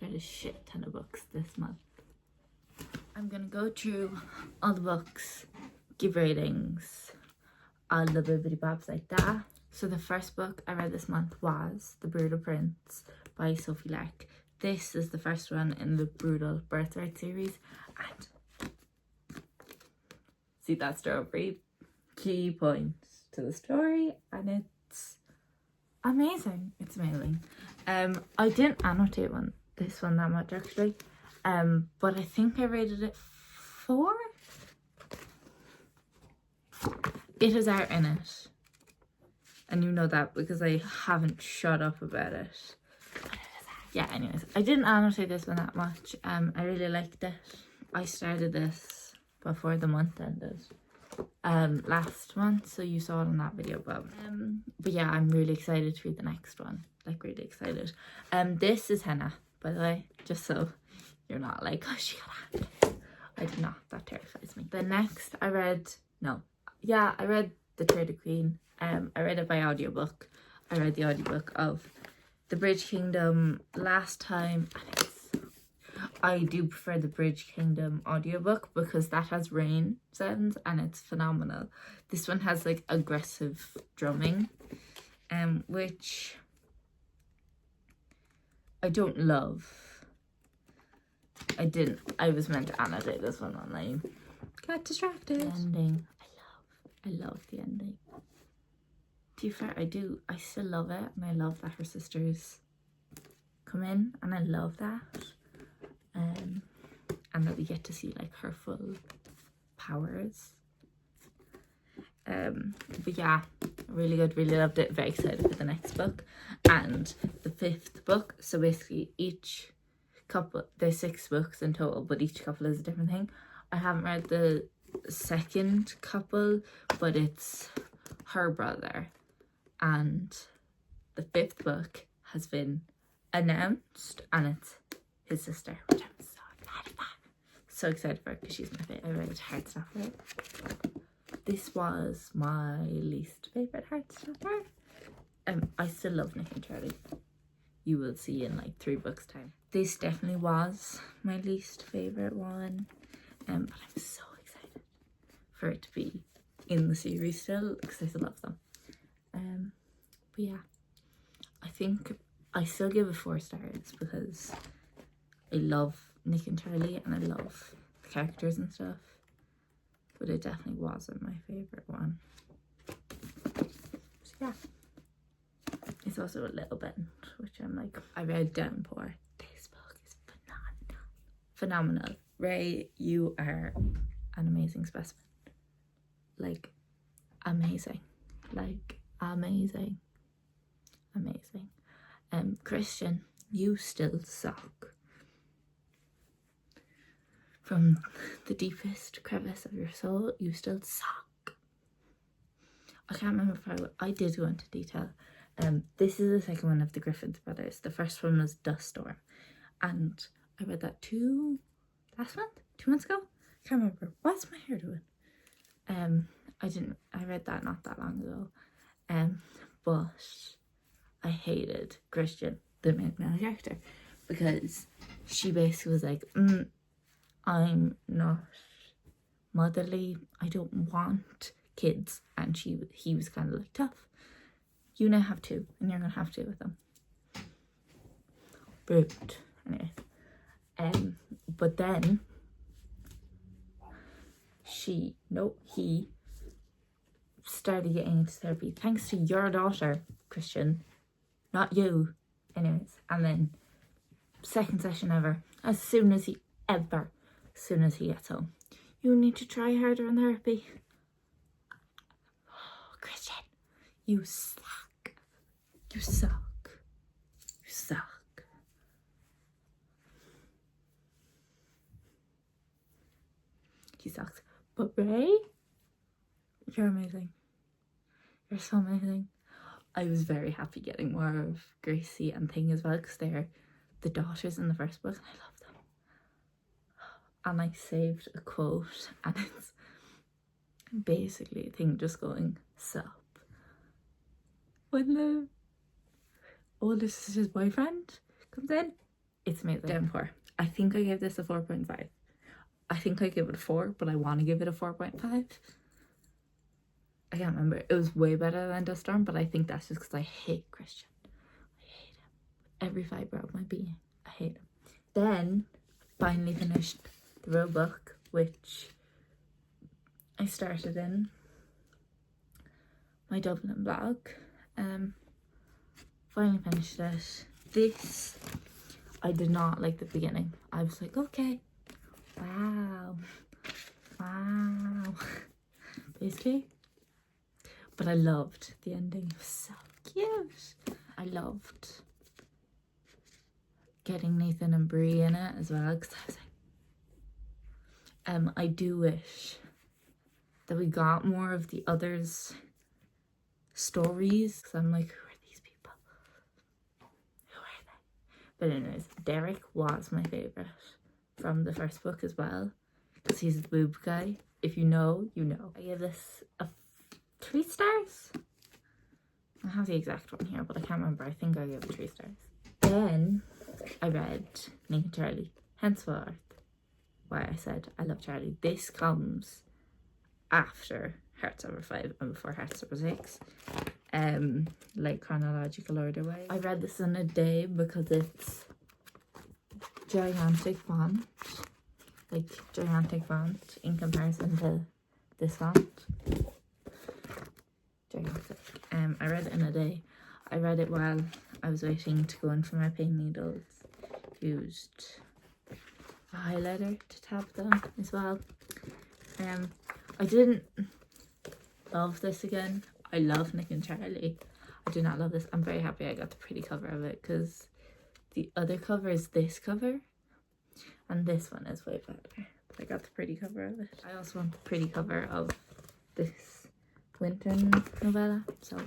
I've read a shit ton of books this month. I'm gonna go through all the books, give ratings, all the bibbidi bobs like that. So the first book I read this month was The Brutal Prince by Sophie Lark. This is the first one in the Brutal Birthright series, and see that strawberry? Key points to the story, and it's amazing. It's amazing. I didn't annotate this one that much actually, but I think I rated it 4. It has art in it, and you know that because I haven't shut up about it. Yeah, anyways, I didn't annotate this one that much. I really liked it. I started this before the month ended last month, so you saw it in that video. But yeah, I'm really excited to read the next one, like really excited. This is henna, by the way, just so you're not like, oh, she got it. I did not. That terrifies me. The next I read The Traded Queen. I read it by audiobook. I read the audiobook of The Bridge Kingdom last time, and I do prefer the Bridge Kingdom audiobook because that has rain sounds and it's phenomenal. This one has like aggressive drumming, which I don't love. I was meant to annotate this one online. Got distracted. The ending. I love the ending. To be fair, I still love it, and I love that her sisters come in, and I love that. And that we get to see like her full powers. But yeah, really good, really loved it. Very excited for the next book and the 5th book. So basically each couple, there's 6 books in total, but each couple is a different thing. I haven't read the second couple, but it's her brother, and the 5th book has been announced, and it's his sister, which I'm so excited about. So excited for it because she's my favourite. I read Heartstopper. This was my least favourite Heartstopper. I still love Nick and Charlie. You will see in like 3 books time. This definitely was my least favourite one. But I'm so excited for it to be in the series still because I still love them. But yeah, I think I still give it 4 stars because I love Nick and Charlie and I love the characters and stuff, but it definitely wasn't my favourite one. So yeah, it's also a little bit, which I'm like, I read Downpour. This book is phenomenal. Ray, you are an amazing specimen. Like, amazing. Christian, you still suck. From the deepest crevice of your soul, you still suck. I can't remember if I did go into detail. This is the second one of the Griffith brothers. The first one was Dust Storm, and I read that 2 months ago. I can't remember. What's my hair doing? I read that not that long ago. But I hated Christian, the main male character, because she basically was like, I'm not motherly, I don't want kids, and he was kind of like, tough, you now have 2 and you're gonna have 2 with them. Brute. Anyway, but then he started getting into therapy thanks to your daughter, Christian, not you. Anyways, and then second session ever, as soon as he gets home, you need to try harder in therapy. Oh, Christian, you suck. You suck. He sucks. But Ray, you're amazing. You're so amazing. I was very happy getting more of Gracie and Thing as well, because they're the daughters in the first book and I love them. And I saved a quote, and it's basically a Thing just going, sup. When the older sister's boyfriend comes in, It's amazing. Downpour. I think I gave this a 4.5. I think I give it a 4, but I want to give it a 4.5. I can't remember. It was way better than Dust Storm, but I think that's just because I hate Christian. I hate him. Every fibre of my being. I hate him. Then, finally finished the real book, which I started in my Dublin blog. Finally finished it. This, I did not like the beginning. I was like, okay, wow, basically. But I loved the ending. It was so cute. I loved getting Nathan and Brie in it as well, because I was like, I do wish that we got more of the others' stories, because I'm like, who are these people? Who are they? But anyways, Derek was my favourite from the first book as well, because he's the boob guy. If you know, you know. I gave this a 3 stars. I have the exact one here, but I can't remember. I think I gave it 3 stars. Then I read Nick and Charlie. Henceforth, why I said I love Charlie. This comes after Hearts Over 5 and before Hearts Over 6. Like chronological order way. I read this in a day because it's gigantic font. Like gigantic font in comparison to this font. Gigantic. I read it in a day. I read it while I was waiting to go in for my pain needles. Used a highlighter to tap them as well. I didn't love this again. I love Nick and Charlie. I do not love this. I'm very happy I got the pretty cover of it, because the other cover is this cover and this one is way better. But I got the pretty cover of it. I also want the pretty cover of this Winton novella, so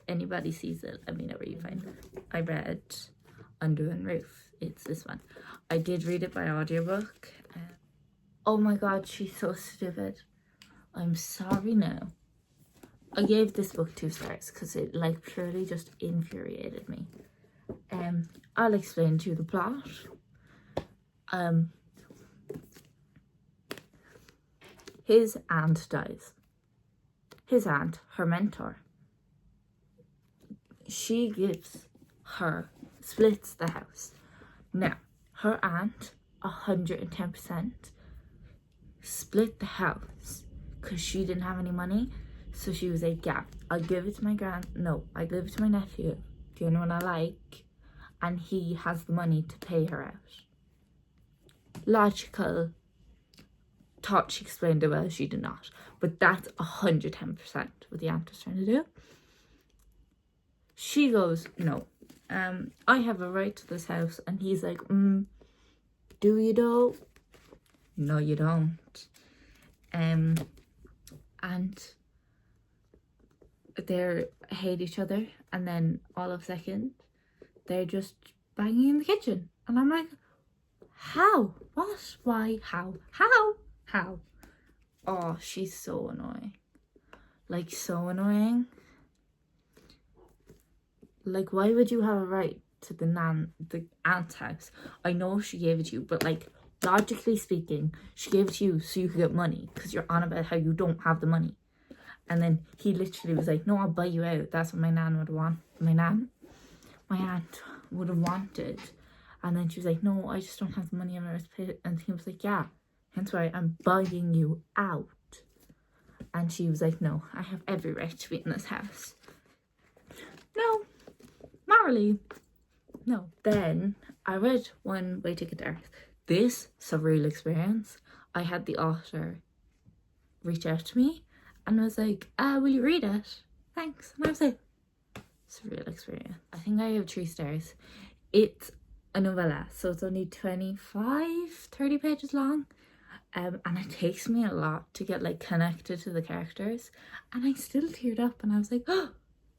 anybody sees it, let me know where you find it. I read Under the Roof. It's this one. I did read it by audiobook. Oh my god, she's so stupid. I'm sorry now. I gave this book 2 stars because it like purely just infuriated me. I'll explain to you the plot. His aunt dies. His aunt, her mentor, she gives her, splits the house. Now, her aunt, 110%, split the house because she didn't have any money. So she was like, yeah, I'll give it to my I give it to my nephew, the only one I like, and he has the money to pay her out. Logical. Thought she explained it well, she did not. But that's 110% what the aunt was trying to do. She goes, no, I have a right to this house. And he's like, do you though? No, you don't. And they hate each other, and then all of a second they're just banging in the kitchen, and I'm like, how? What? Why? How? Oh, she's so annoying. Like, so annoying. Like, why would you have a right to the aunt's house? I know she gave it to you, but like, logically speaking, she gave it to you so you could get money, because you're on about how you don't have the money. And then he literally was like, no, I'll buy you out. That's what my nan would want. My aunt would have wanted. And then she was like, no, I just don't have the money. And he was like, yeah, hence why I'm buying you out. And she was like, no, I have every right to be in this house. No, morally, no. Then I read One Way Ticket to Earth. This surreal experience. I had the author reach out to me and was like, will you read it? Thanks. And I was like, surreal experience. I think I have 3 stars. It's a novella, so it's only 30 pages long. And it takes me a lot to get like connected to the characters. And I still teared up and I was like, oh,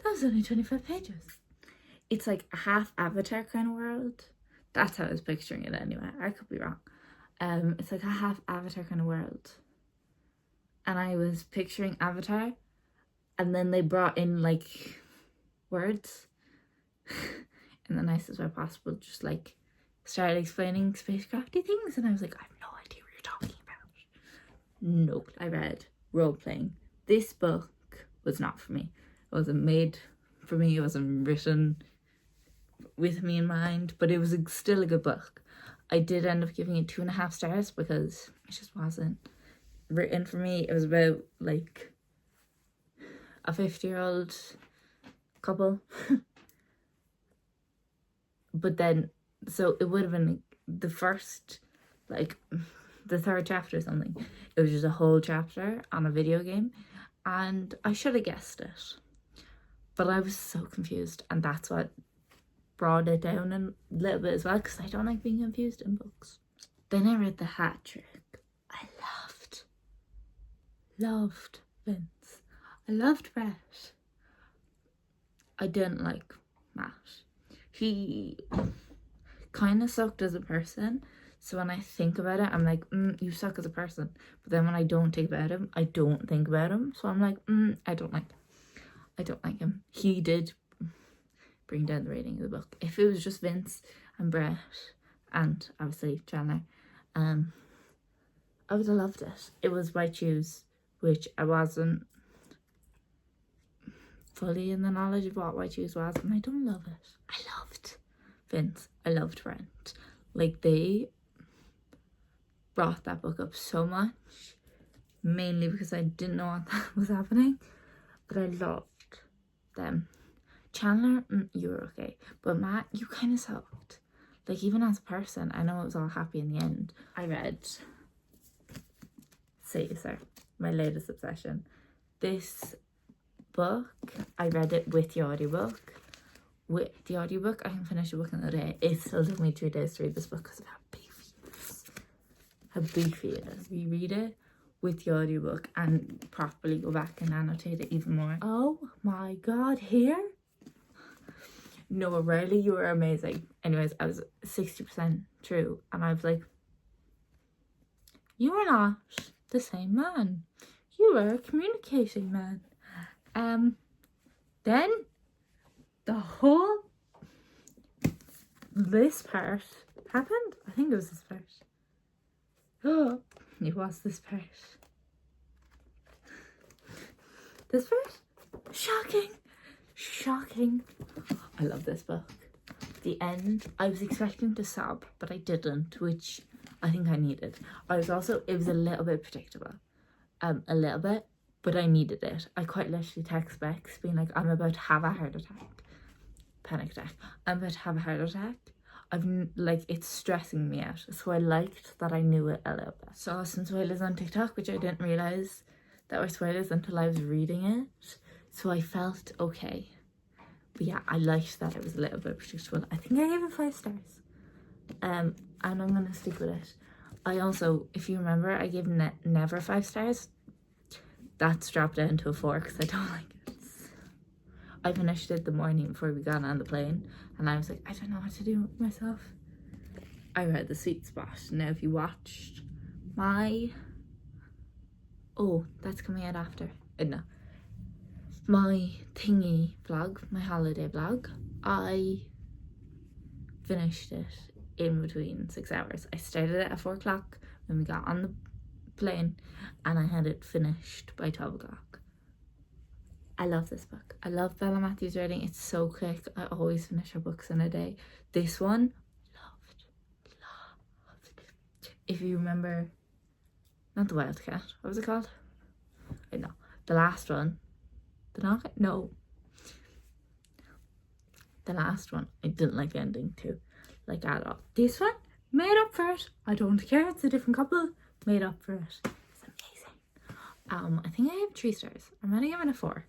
that was only 25 pages. It's like a half Avatar kind of world. That's how I was picturing it anyway. I could be wrong. It's like a half Avatar kind of world. And I was picturing Avatar, and then they brought in like words in the nicest way possible, just like started explaining spacecrafty things, and I was like, I have no idea what you're talking about. No, I read role playing. This book was not for me. It wasn't made for me. It wasn't written with me in mind, but it was still a good book. I did end up giving it 2.5 stars because it just wasn't written for me. It was about like a 50-year-old couple. But then, so it would have been the first, like the third chapter or something. It was just a whole chapter on a video game, and I should have guessed it, but I was so confused, and that's what brought it down a little bit as well, because I don't like being confused in books. Then I read The Hat Trick. I loved Vince. I loved Brett. I didn't like Matt. He kind of sucked as a person. So when I think about it, I'm like, you suck as a person. But then when I don't think about him, I don't think about him. So I'm like, I don't like him. He did bring down the rating of the book. If it was just Vince and Brett and obviously Chandler, I would have loved it. It was White Shoes, which I wasn't fully in the knowledge of what White Shoes was, and I don't love it. I loved Vince. I loved Brent. Like, they brought that book up so much, mainly because I didn't know what that was happening, but I loved them. Chandler, you were okay, but Matt, you kind of sucked. Like, even as a person, I know it was all happy in the end. I read Say You Sir, my latest obsession. This book, I read it with the audiobook. With the audiobook, I can finish a book in a day. It still took me 2 days to read this book because of how beefy it is. How beefy it is. We read it with the audiobook and properly go back and annotate it even more. Oh my god, here? Noah Riley, you were amazing. Anyways, I was 60% true, and I was like, you are not the same man. You are a communicating man. Then the whole this part happened. I think it was this part. Oh, it was this part. This part? Shocking. I love this book. The end, I was expecting to sob, but I didn't, which I think I needed. It was a little bit predictable. A little bit, but I needed it. I quite literally text Bex being like, I'm about to have a heart attack. Panic attack. I'm about to have a heart attack. It's stressing me out. So I liked that I knew it a little bit. Saw some spoilers on TikTok, which I didn't realise that were spoilers until I was reading it. So I felt okay. But yeah, I liked that it was a little bit predictable. I think I gave it 5 stars. And I'm gonna stick with it. I also, if you remember, I gave Never 5 stars. That's dropped down to a 4 because I don't like it. I finished it the morning before we got on the plane, and I was like, I don't know what to do with myself. I read The Sweet Spot. Now, if you watched my... Oh, that's coming out after. No. My thingy vlog, my holiday vlog, I finished it in between 6 hours. I started it at 4 o'clock when we got on the plane, and I had it finished by 12 o'clock. I love this book. I love Bella Matthews' writing. It's so quick. I always finish her books in a day. This one, loved. If you remember, not The Wildcat, what was it called? I know. The last one. The Knocket? No. The last one, I didn't like the ending too. Like at all. This one, made up for it. I don't care. It's a different couple. Made up for it. It's amazing. I think I have 3 stars. I'm only giving it 4.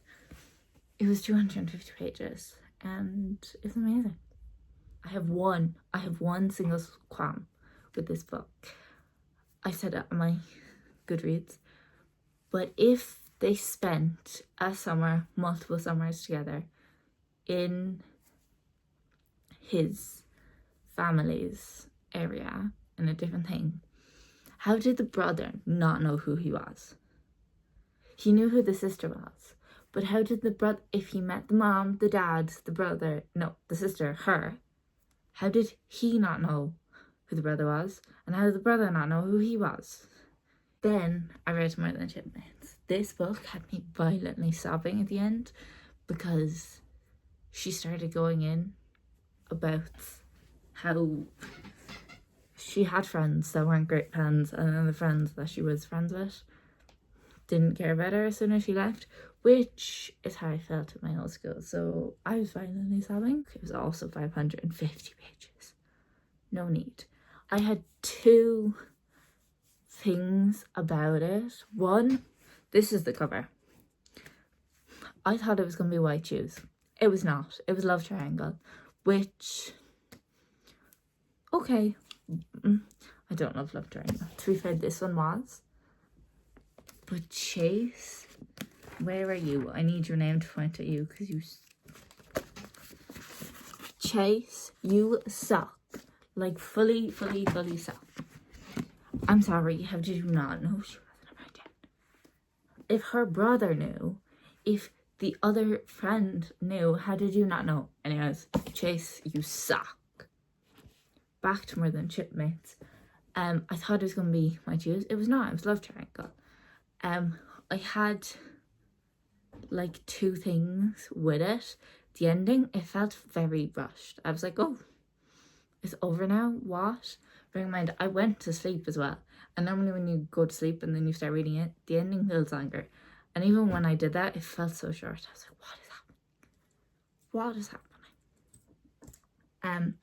It was 250 pages and it's amazing. I have one single qualm with this book. I said it on my Goodreads, but if they spent a summer, multiple summers together in his family's area in a different thing, how did the brother not know who he was? He knew who the sister was, but how did the brother, if he met the mom, the dad, the brother, no, the sister, her, how did he not know who the brother was, and how did the brother not know who he was? Then I read More Than Shipmates. This book had me violently sobbing at the end because she started going in about how she had friends that weren't great friends, and then the friends that she was friends with didn't care about her as soon as she left, which is how I felt at my old school. So I was violently sobbing. It was also 550 pages. No need. I had two things about it. One, this is the cover. I thought it was going to be White Shoes. It was not. It was Love Triangle, which, okay, I don't love Love Triangle. To be fair, this one was. But Chase, where are you? I need your name to point at you because you... Chase, you suck. Like, fully suck. I'm sorry, how did you not know she wasn't a virgin? If her brother knew, if the other friend knew, how did you not know? Anyways, Chase, you suck. Back to More Than Shipmates. I thought it was going to be My Choose. It was not. It was Love Triangle. I had like two things with it. The ending, it felt very rushed. I was like, oh, it's over now? What? Bear in mind, I went to sleep as well. And normally when you go to sleep and then you start reading it, the ending feels longer. And even when I did that, it felt so short. I was like, what is happening? What is happening?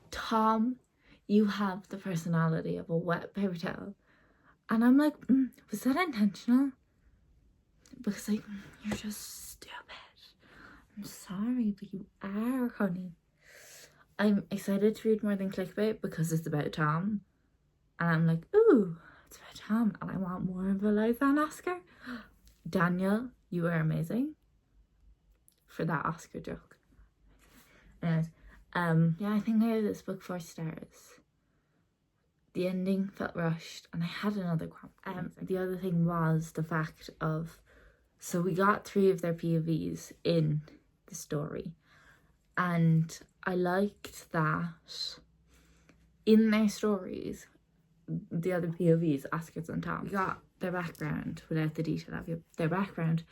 Tom, you have the personality of a wet paper towel. And I'm like, was that intentional? Because like, you're just stupid. I'm sorry, but you are, honey. I'm excited to read More Than Clickbait because it's about Tom. And I'm like, ooh, it's about Tom. And I want more of Eliza and Oscar. Daniel, you are amazing for that Oscar joke. Anyways, yeah, I think I gave this book 4 stars. The ending felt rushed, and I had another qualm. The other thing was the fact of, so we got 3 of their POVs in the story, and I liked that in their stories, the other POVs, Oscar's and Tom, we got their background without the detail of their background.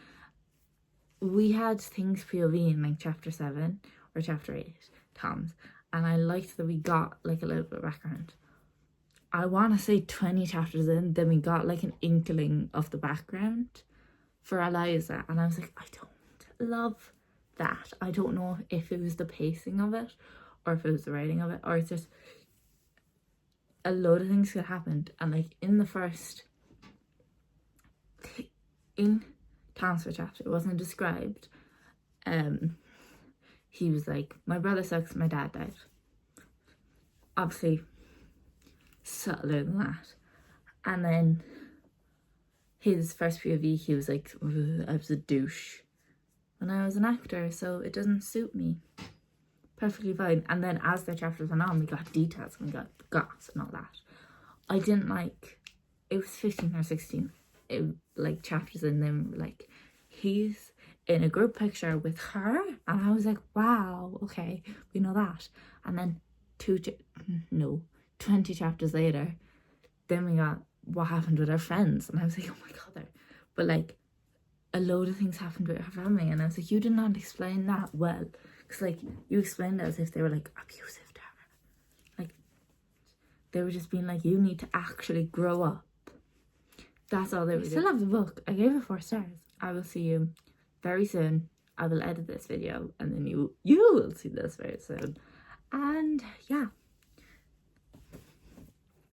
We had things POV in like chapter 7 or chapter 8, Tom's, and I liked that we got like a little bit of background. I want to say 20 chapters in, then we got like an inkling of the background for Eliza, and I was like, I don't love that. I don't know if it was the pacing of it, or if it was the writing of it, or it's just a load of things that happened. And like in the first, in Tom's first chapter, it wasn't described. He was like, my brother sucks, my dad died. Obviously subtler than that. And then his first POV, he was like, I was a douche when I was an actor, so it doesn't suit me. Perfectly fine. And then as the chapters went on, we got details and we got the goss and all that. I didn't like, it was 15 or 16 like chapters in them, like he's in a group picture with her, and I was like, wow, okay, we know that. And then 20 chapters later, then we got what happened with our friends, and I was like, oh my god, but like a load of things happened with her family, and I was like, you did not explain that well, because like you explained it as if they were like abusive to her, like they were just being like, you need to actually grow up. That's all they were doing. I still love the book. I gave it 4 stars. I will see you very soon. I will edit this video and then you will see this very soon. And yeah.